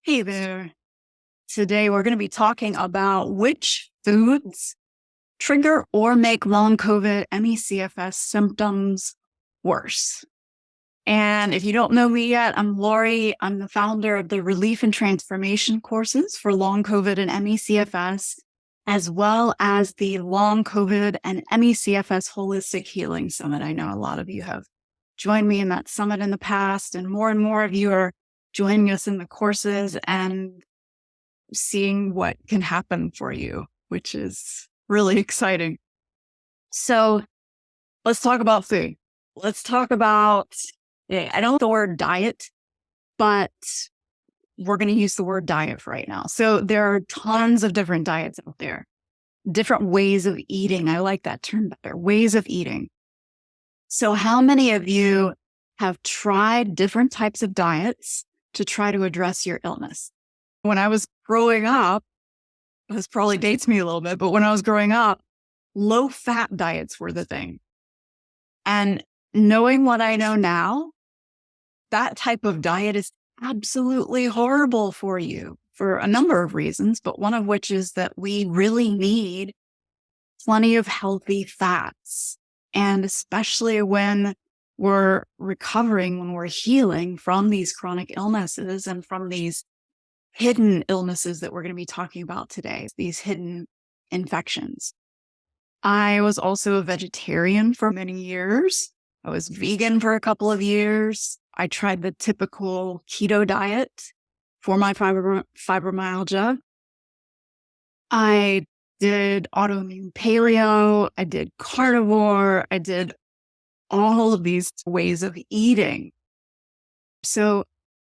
Hey there. Today we're going to be talking about which foods trigger or make long COVID ME/CFS symptoms worse. And if you don't know me yet, I'm Lori. I'm the founder of the Relief and Transformation courses for long COVID and ME/CFS, as well as the Long COVID and ME/CFS Holistic Healing Summit. I know a lot of you have joined me in that summit in the past, and more of you are joining us in the courses and seeing what can happen for you, which is really exciting. So let's talk about food. Let's talk about, I don't know the word diet, but we're going to use the word diet for right now. So there are tons of different diets out there, different ways of eating. I like that term better, ways of eating. So how many of you have tried different types of diets to try to address your illness? When I was growing up, this probably dates me a little bit, but when I was growing up, low-fat diets were the thing. And knowing what I know now, that type of diet is absolutely horrible for you for a number of reasons, but one of which is that we really need plenty of healthy fats. And especially when we're recovering, when we're healing from these chronic illnesses and from these hidden illnesses that we're going to be talking about today, these hidden infections. I was also a vegetarian for many years. I was vegan for a couple of years. I tried the typical keto diet for my fibromyalgia. I did autoimmune paleo. I did carnivore. I did all of these ways of eating. So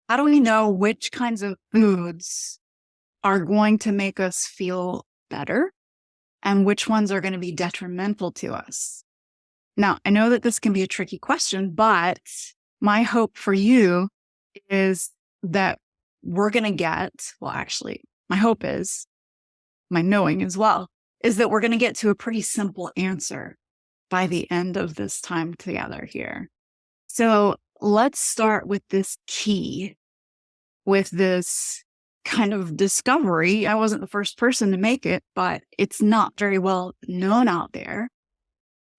how do we know which kinds of foods are going to make us feel better and which ones are going to be detrimental to us? Now, I know that this can be a tricky question, but my hope for you is that we're going to get, well, actually, my hope is, my knowing as well, is that we're going to get to a pretty simple answer by the end of this time together here. So let's start with this key, with this kind of discovery. I wasn't the first person to make it, but it's not very well known out there.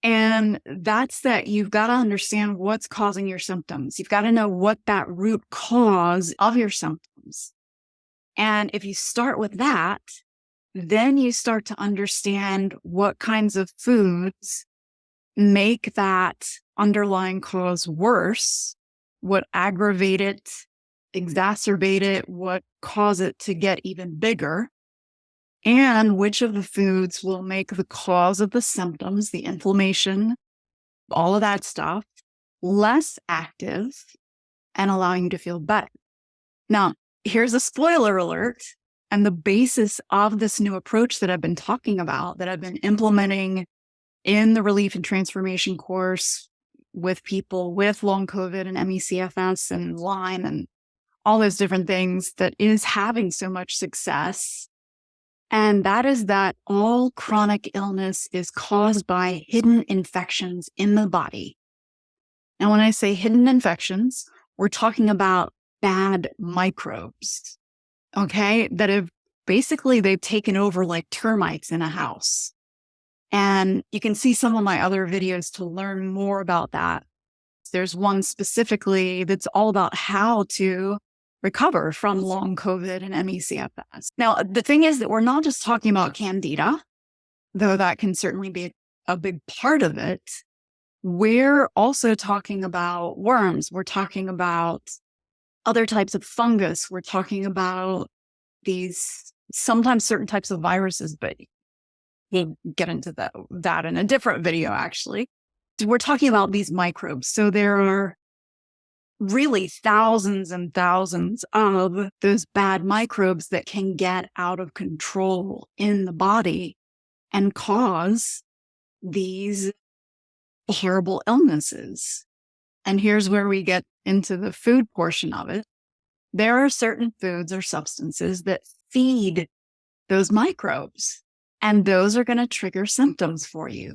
And that's that you've got to understand what's causing your symptoms. You've got to know what that root cause of your symptoms. And if you start with that, then you start to understand what kinds of foods make that underlying cause worse, what aggravate it, exacerbate it, what cause it to get even bigger, and which of the foods will make the cause of the symptoms, the inflammation, all of that stuff, less active and allowing you to feel better. Now, here's a spoiler alert. And the basis of this new approach that I've been talking about, that I've been implementing in the Relief and Transformation course with people with long COVID and ME/CFS and Lyme and all those different things, that is having so much success. And that is that all chronic illness is caused by hidden infections in the body. Now, when I say hidden infections, we're talking about bad microbes, okay, that have basically, they've taken over like termites in a house. And you can see some of my other videos to learn more about that. There's one specifically that's all about how to recover from long COVID and ME/CFS. Now, the thing is that we're not just talking about candida, though that can certainly be a big part of it. We're also talking about worms. We're talking about other types of fungus. We're talking about these, sometimes certain types of viruses, but we'll get into that in a different video, actually. We're talking about these microbes. So there are really thousands and thousands of those bad microbes that can get out of control in the body and cause these horrible illnesses. And here's where we get into the food portion of it. There are certain foods or substances that feed those microbes, and those are going to trigger symptoms for you.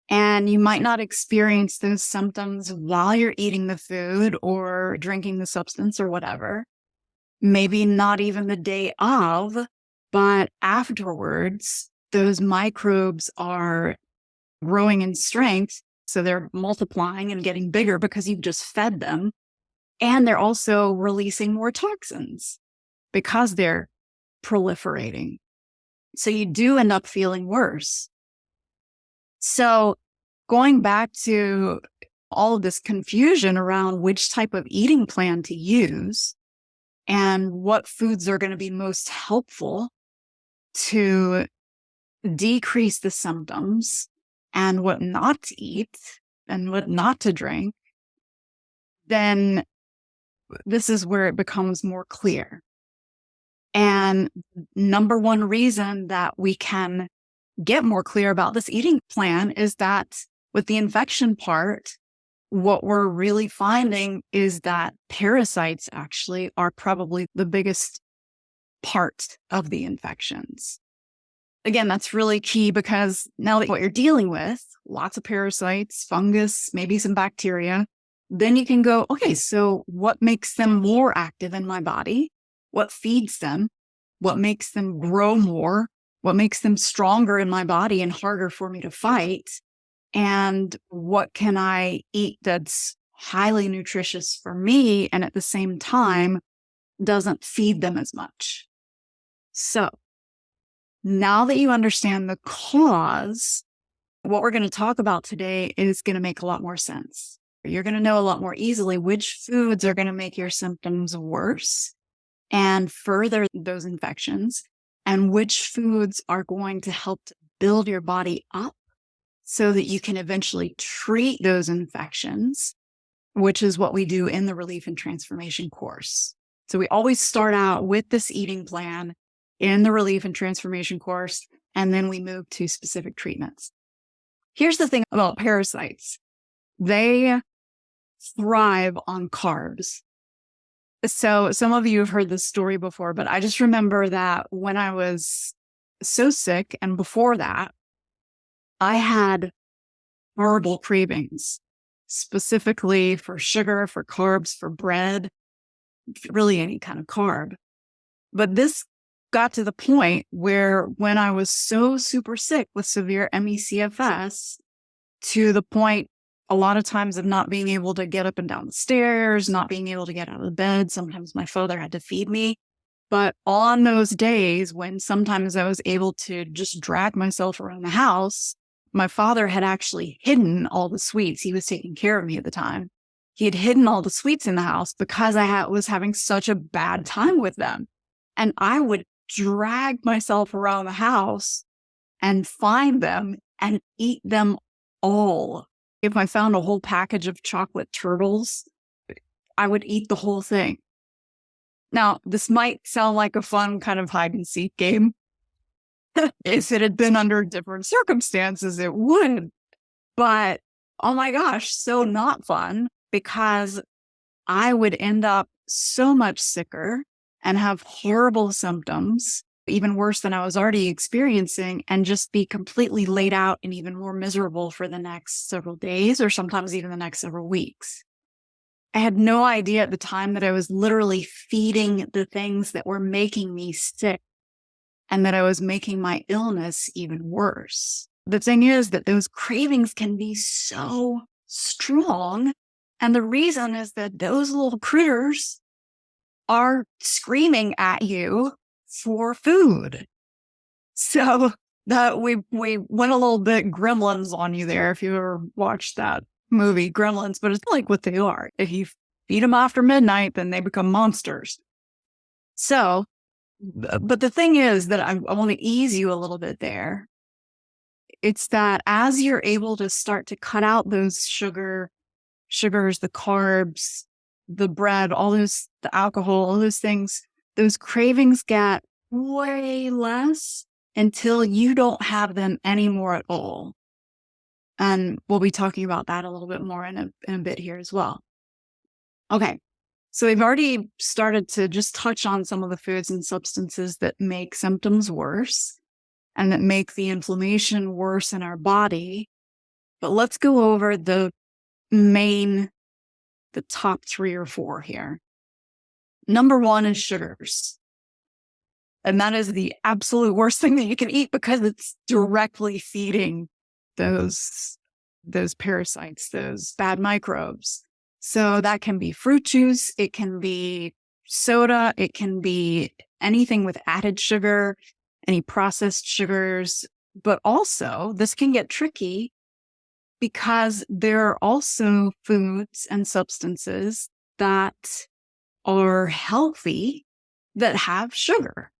And you might not experience those symptoms while you're eating the food or drinking the substance or whatever, maybe not even the day of, but afterwards, those microbes are growing in strength. So they're multiplying and getting bigger because you've just fed them. And they're also releasing more toxins because they're proliferating. So you do end up feeling worse. So going back to all of this confusion around which type of eating plan to use and what foods are going to be most helpful to decrease the symptoms and what not to eat and what not to drink, then this is where it becomes more clear. And number one reason that we can get more clear about this eating plan is that with the infection part, what we're really finding is that parasites actually are probably the biggest part of the infections. Again, that's really key because now that what you're dealing with, lots of parasites, fungus, maybe some bacteria, then you can go, okay, so what makes them more active in my body? What feeds them? What makes them grow more? What makes them stronger in my body and harder for me to fight? And what can I eat that's highly nutritious for me and at the same time doesn't feed them as much? So now that you understand the cause, what we're going to talk about today is going to make a lot more sense. You're going to know a lot more easily which foods are going to make your symptoms worse and further those infections, and which foods are going to help to build your body up so that you can eventually treat those infections, which is what we do in the Relief and Transformation course. So we always start out with this eating plan in the Relief and Transformation course, and then we move to specific treatments. Here's the thing about parasites. They thrive on carbs. So some of you have heard this story before, but I just remember that when I was so sick and before that, I had horrible cravings, specifically for sugar, for carbs, for bread, really any kind of carb. But this got to the point where when I was so super sick with severe ME/CFS, to the point a lot of times of not being able to get up and down the stairs, not being able to get out of the bed. Sometimes my father had to feed me. But on those days when sometimes I was able to just drag myself around the house, my father had actually hidden all the sweets. He was taking care of me at the time. He had hidden all the sweets in the house because I was having such a bad time with them. And I would drag myself around the house and find them and eat them all. If I found a whole package of chocolate turtles, I would eat the whole thing. Now, this might sound like a fun kind of hide and seek game. If it had been under different circumstances, it would. But oh my gosh, so not fun, because I would end up so much sicker and have horrible symptoms, even worse than I was already experiencing, and just be completely laid out and even more miserable for the next several days or sometimes even the next several weeks. I had no idea at the time that I was literally feeding the things that were making me sick and that I was making my illness even worse. The thing is that those cravings can be so strong. And the reason is that those little critters are screaming at you for food. So that we went a little bit Gremlins on you there if you ever watched that movie Gremlins, but it's like what they are. If you feed them after midnight, then they become monsters. So, but the thing is that I want to ease you a little bit there. It's that as you're able to start to cut out those sugars, the carbs, the bread, all those, the alcohol, all those things, those cravings get way less until you don't have them anymore at all. And we'll be talking about that a little bit more in a bit here as well. Okay. So we've already started to just touch on some of the foods and substances that make symptoms worse and that make the inflammation worse in our body. But let's go over the top 3 or 4 here. Number one is sugars. And that is the absolute worst thing that you can eat because it's directly feeding those parasites, those bad microbes. So that can be fruit juice, it can be soda, it can be anything with added sugar, any processed sugars. But also, this can get tricky because there are also foods and substances that are healthy that have sugar,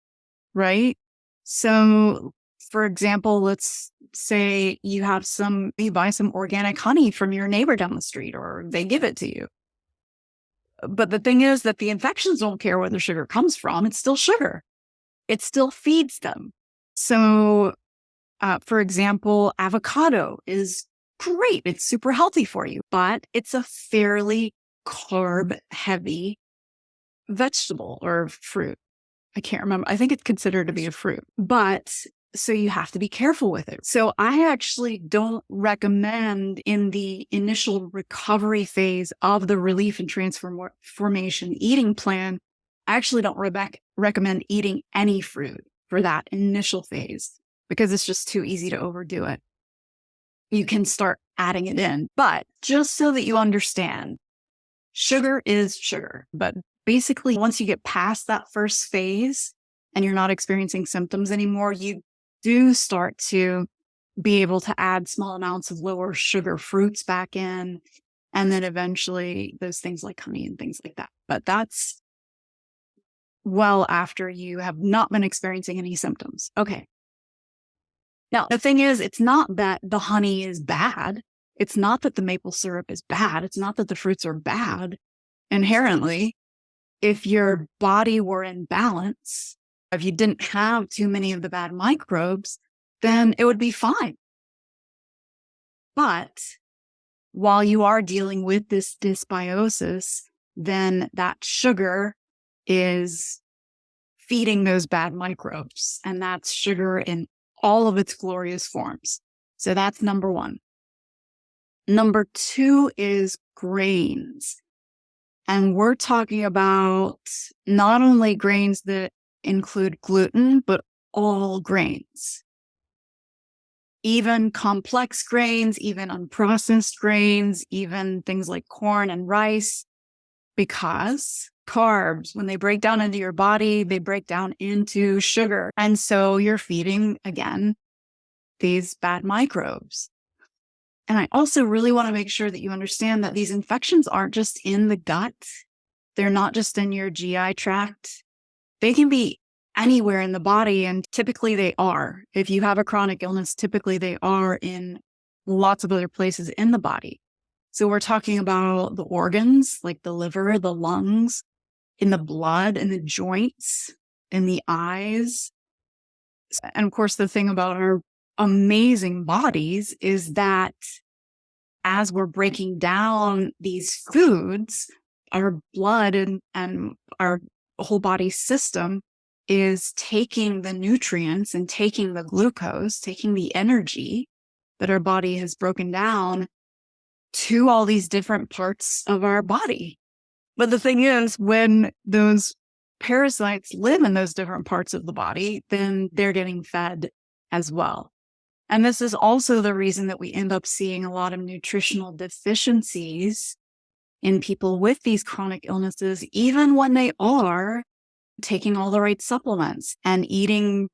right? So, for example, let's say you buy some organic honey from your neighbor down the street, or they give it to you. But the thing is that the infections don't care where the sugar comes from. It's still sugar. It still feeds them. So, for example, avocado is great. It's super healthy for you, but it's a fairly carb heavy vegetable or fruit. I can't remember. I think it's considered to be a fruit, but so you have to be careful with it. So I actually don't recommend in the initial recovery phase of the relief and transformation eating plan, I actually don't recommend eating any fruit for that initial phase because it's just too easy to overdo it. You can start adding it in, but just so that you understand, sugar is sugar, but basically, once you get past that first phase and you're not experiencing symptoms anymore, you do start to be able to add small amounts of lower sugar fruits back in. And then eventually those things like honey and things like that. But that's well after you have not been experiencing any symptoms. Okay. Now, the thing is, it's not that the honey is bad. It's not that the maple syrup is bad. It's not that the fruits are bad inherently. If your body were in balance, if you didn't have too many of the bad microbes, then it would be fine. But while you are dealing with this dysbiosis, then that sugar is feeding those bad microbes. And that's sugar in all of its glorious forms. So that's number one. Number two is grains. And we're talking about not only grains that include gluten, but all grains. Even complex grains, even unprocessed grains, even things like corn and rice, because carbs, when they break down into your body, they break down into sugar. And so you're feeding, again, these bad microbes. And I also really want to make sure that you understand that these infections aren't just in the gut. They're not just in your GI tract. They can be anywhere in the body, and typically they are. If you have a chronic illness, typically they are in lots of other places in the body. So we're talking about the organs, like the liver, the lungs, in the blood, in the joints, in the eyes. And of course, the thing about our amazing bodies is that as we're breaking down these foods, our blood and our whole body system is taking the nutrients and taking the glucose, taking the energy that our body has broken down to all these different parts of our body. But the thing is, when those parasites live in those different parts of the body, then they're getting fed as well. And this is also the reason that we end up seeing a lot of nutritional deficiencies in people with these chronic illnesses, even when they are taking all the right supplements and eating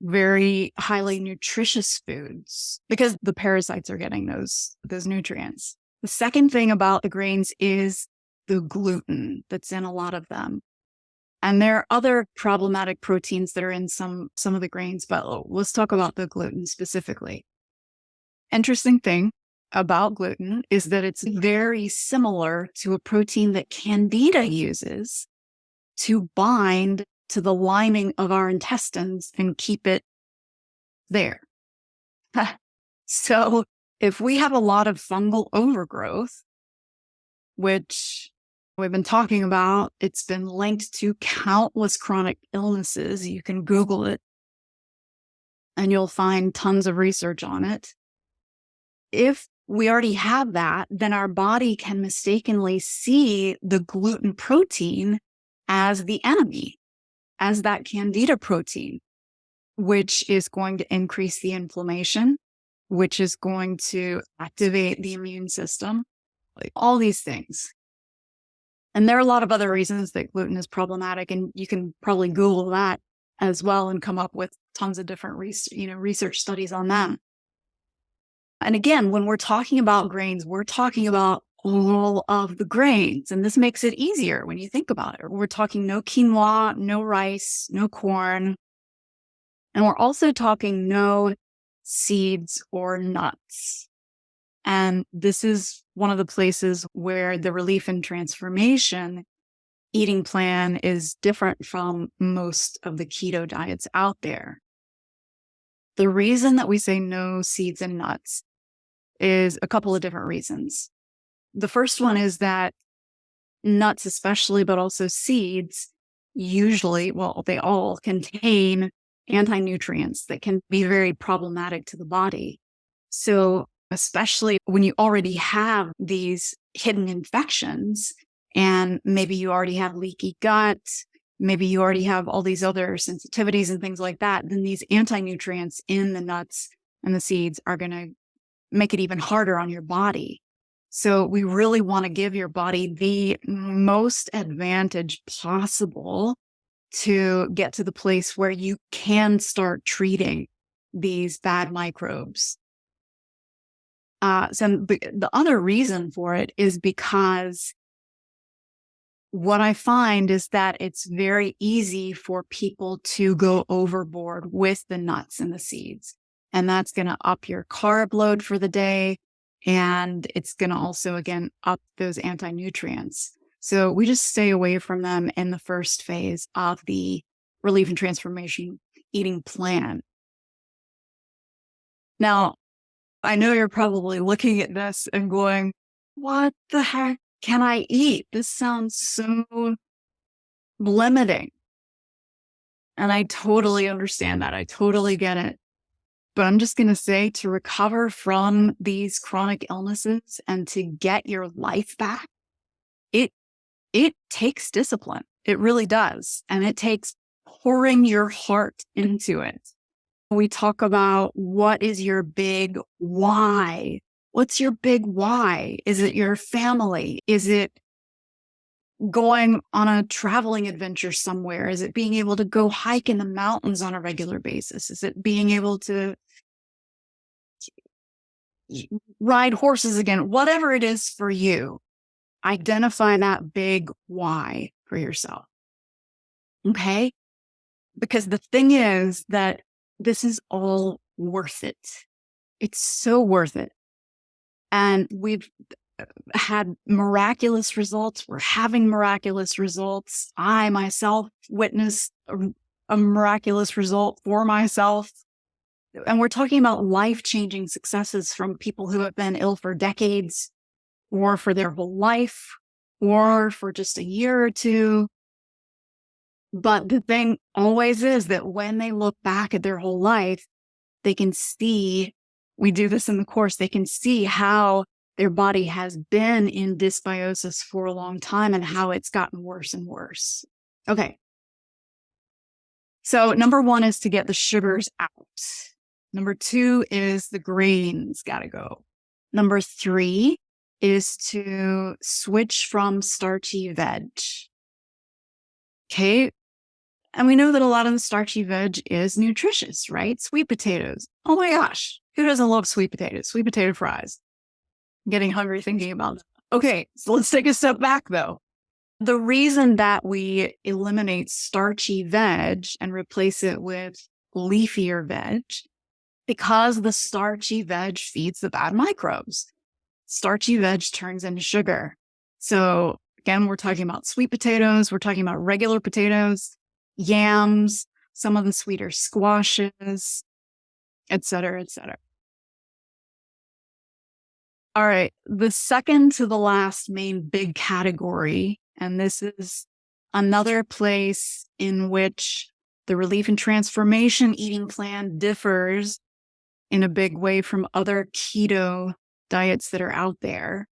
very highly nutritious foods, because the parasites are getting those nutrients. The second thing about the grains is the gluten that's in a lot of them. And there are other problematic proteins that are in some of the grains, but let's talk about the gluten specifically. Interesting thing about gluten is that it's very similar to a protein that Candida uses to bind to the lining of our intestines and keep it there. So if we have a lot of fungal overgrowth, which we've been talking about, it's been linked to countless chronic illnesses. You can Google it and you'll find tons of research on it. If we already have that, then our body can mistakenly see the gluten protein as the enemy, as that candida protein, which is going to increase the inflammation, which is going to activate the immune system, like all these things. And there are a lot of other reasons that gluten is problematic, and you can probably Google that as well and come up with tons of different research studies on them. And again, when we're talking about grains, we're talking about all of the grains, and this makes it easier when you think about it. We're talking no quinoa, no rice, no corn, and we're also talking no seeds or nuts. And this is one of the places where the relief and transformation eating plan is different from most of the keto diets out there. The reason that we say no seeds and nuts is a couple of different reasons. The first one is that nuts, especially, but also seeds, usually, well, they all contain anti-nutrients that can be very problematic to the body. So, especially when you already have these hidden infections, and maybe you already have leaky gut, maybe you already have all these other sensitivities and things like that, then these anti-nutrients in the nuts and the seeds are going to make it even harder on your body. So we really want to give your body the most advantage possible to get to the place where you can start treating these bad microbes. So the other reason for it is because what I find is that it's very easy for people to go overboard with the nuts and the seeds. And that's going to up your carb load for the day. And it's going to also, again, up those anti-nutrients. So we just stay away from them in the first phase of the relief and transformation eating plan. Now, I know you're probably looking at this and going, what the heck can I eat? This sounds so limiting. And I totally understand that. I totally get it. But I'm just going to say, to recover from these chronic illnesses and to get your life back, it takes discipline. It really does. And it takes pouring your heart into it. We talk about, what is your big why? What's your big why? Is it your family? Is it going on a traveling adventure somewhere? Is it being able to go hike in the mountains on a regular basis? Is it being able to ride horses again? Whatever it is for you, identify that big why for yourself. Okay? Because the thing is that this is all worth it. It's so worth it. And we've had miraculous results. We're having miraculous results. I myself witnessed a miraculous result for myself. And we're talking about life-changing successes from people who have been ill for decades, or for their whole life, or for just a year or two. But the thing always is that when they look back at their whole life, they can see, we do this in the course, they can see how their body has been in dysbiosis for a long time and how it's gotten worse and worse. Okay. So number one is to get the sugars out. Number two is the grains gotta go. Number three is to switch from starchy veg. Okay. And we know that a lot of the starchy veg is nutritious, right? Sweet potatoes. Oh my gosh. Who doesn't love sweet potatoes? Sweet potato fries. I'm getting hungry thinking about that. Okay. So let's take a step back though. The reason that we eliminate starchy veg and replace it with leafier veg, because the starchy veg feeds the bad microbes. Starchy veg turns into sugar. So again, we're talking about sweet potatoes. We're talking about regular potatoes, yams, some of the sweeter squashes, et cetera, et cetera. All right. The second to the last main big category, and this is another place in which the relief and transformation eating plan differs in a big way from other keto diets that are out there.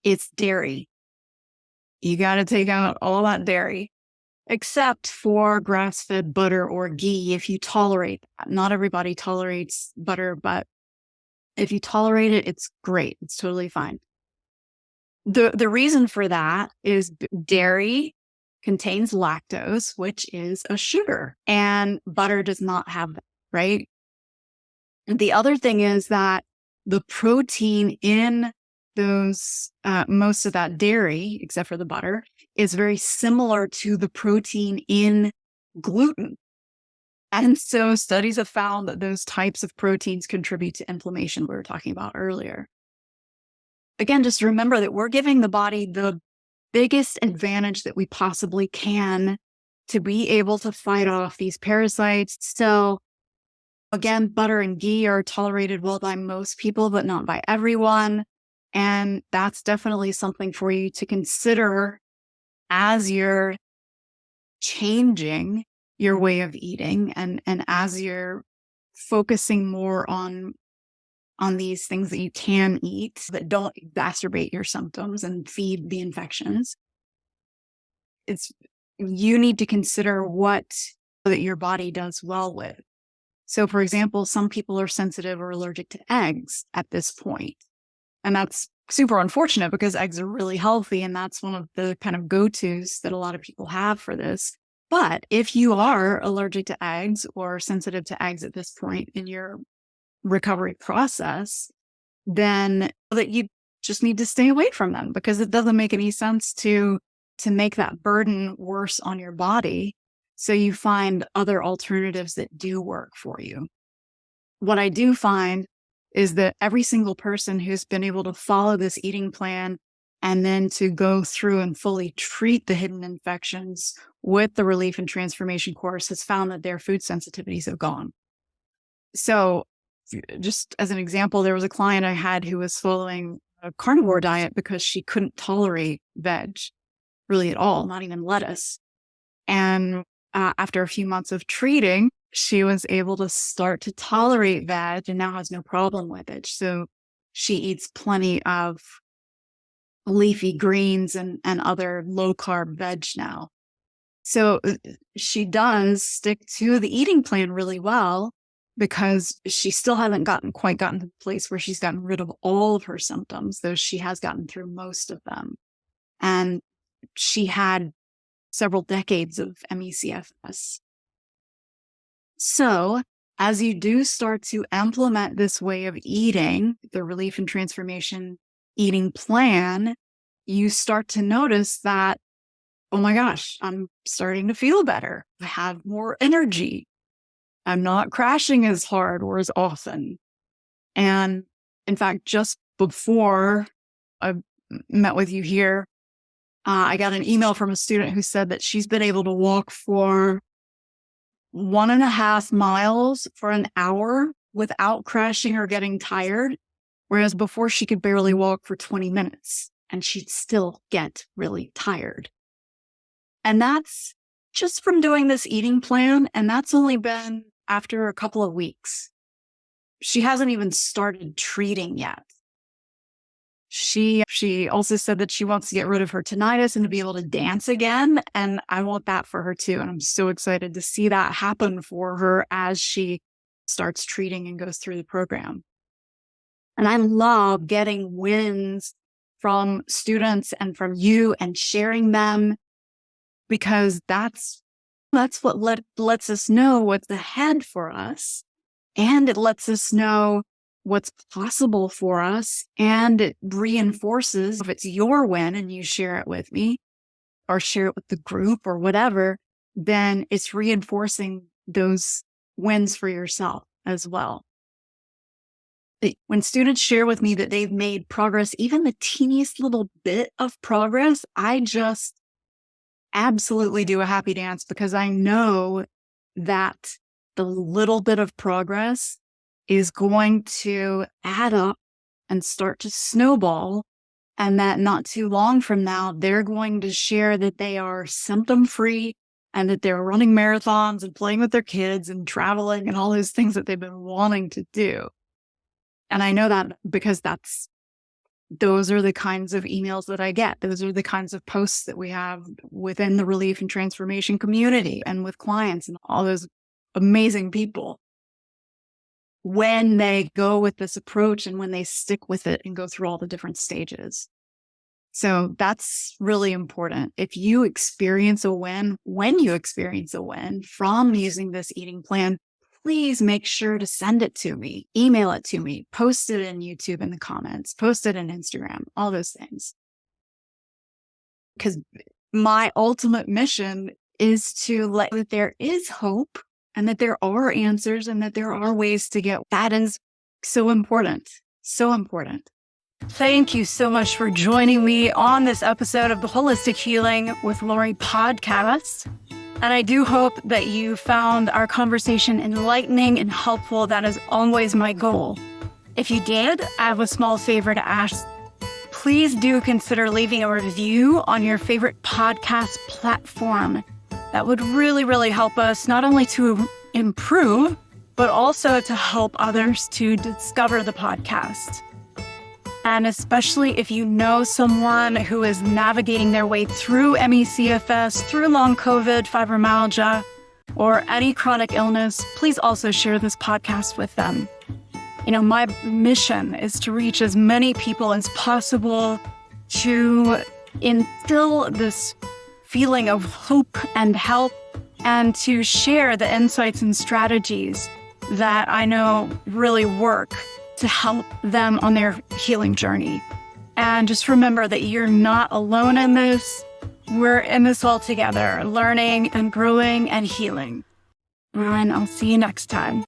It's dairy. You got to take out all that dairy. except for grass-fed butter or ghee if you tolerate that. Not everybody tolerates butter, but if you tolerate it, it's great. It's totally fine. The reason for that is dairy contains lactose, which is a sugar, and butter does not have that, right? And the other thing is that the protein in those, most of that dairy, except for the butter, is very similar to the protein in gluten. And so studies have found that those types of proteins contribute to inflammation we were talking about earlier. Again, just remember that we're giving the body the biggest advantage that we possibly can to be able to fight off these parasites. So again, butter and ghee are tolerated well by most people, but not by everyone. And that's definitely something for you to consider as you're changing your way of eating and as you're focusing more on these things that you can eat that don't exacerbate your symptoms and feed the infections. You need to consider what that your body does well with. So, for example, some people are sensitive or allergic to eggs at this point. And that's super unfortunate because eggs are really healthy. And that's one of the kind of go-tos that a lot of people have for this. But if you are allergic to eggs or sensitive to eggs at this point in your recovery process, then that you just need to stay away from them because it doesn't make any sense to make that burden worse on your body. So you find other alternatives that do work for you. What I do find is that every single person who's been able to follow this eating plan and then to go through and fully treat the hidden infections with the relief and transformation course has found that their food sensitivities have gone. So just as an example, there was a client I had who was following a carnivore diet because she couldn't tolerate veg really at all, not even lettuce. And after a few months of treating, she was able to start to tolerate veg and now has no problem with it. So she eats plenty of leafy greens and other low carb veg now. So she does stick to the eating plan really well because she still hasn't quite gotten to the place where she's gotten rid of all of her symptoms, though she has gotten through most of them. And she had several decades of ME/CFS. So as you do start to implement this way of eating, the relief and transformation eating plan, you start to notice that, oh my gosh, I'm starting to feel better. I have more energy. I'm not crashing as hard or as often. And in fact, just before I met with you here, I got an email from a student who said that she's been able to walk for 1.5 miles for an hour without crashing or getting tired, whereas before she could barely walk for 20 minutes and she'd still get really tired. And that's just from doing this eating plan. And that's only been after a couple of weeks. She hasn't even started treating yet. She also said that she wants to get rid of her tinnitus and to be able to dance again. And I want that for her too. And I'm so excited to see that happen for her as she starts treating and goes through the program. And I love getting wins from students and from you and sharing them because that's what lets us know what's ahead for us. And it lets us know what's possible for us. And it reinforces if it's your win and you share it with me or share it with the group or whatever, then it's reinforcing those wins for yourself as well. When students share with me that they've made progress, even the teeniest little bit of progress, I just absolutely do a happy dance because I know that the little bit of progress is going to add up and start to snowball. And that not too long from now, they're going to share that they are symptom-free and that they're running marathons and playing with their kids and traveling and all those things that they've been wanting to do. And I know that because that's those are the kinds of emails that I get. Those are the kinds of posts that we have within the relief and transformation community and with clients and all those amazing people when they go with this approach and when they stick with it and go through all the different stages. So that's really important. If you experience a win, when you experience a win from using this eating plan, please make sure to send it to me, email it to me, post it in YouTube in the comments, post it in Instagram, all those things. Because my ultimate mission is to let that there is hope and that there are answers and that there are ways to get. That is so important. So important. Thank you so much for joining me on this episode of the Holistic Healing with Lori podcast. And I do hope that you found our conversation enlightening and helpful. That is always my goal. If you did, I have a small favor to ask. Please do consider leaving a review on your favorite podcast platform. That would really, really help us not only to improve, but also to help others to discover the podcast. And especially if you know someone who is navigating their way through ME/CFS, through long COVID, fibromyalgia, or any chronic illness, please also share this podcast with them. My mission is to reach as many people as possible, to instill this feeling of hope and help, and to share the insights and strategies that I know really work to help them on their healing journey. And just remember that you're not alone in this. We're in this all together, learning and growing and healing. And I'll see you next time.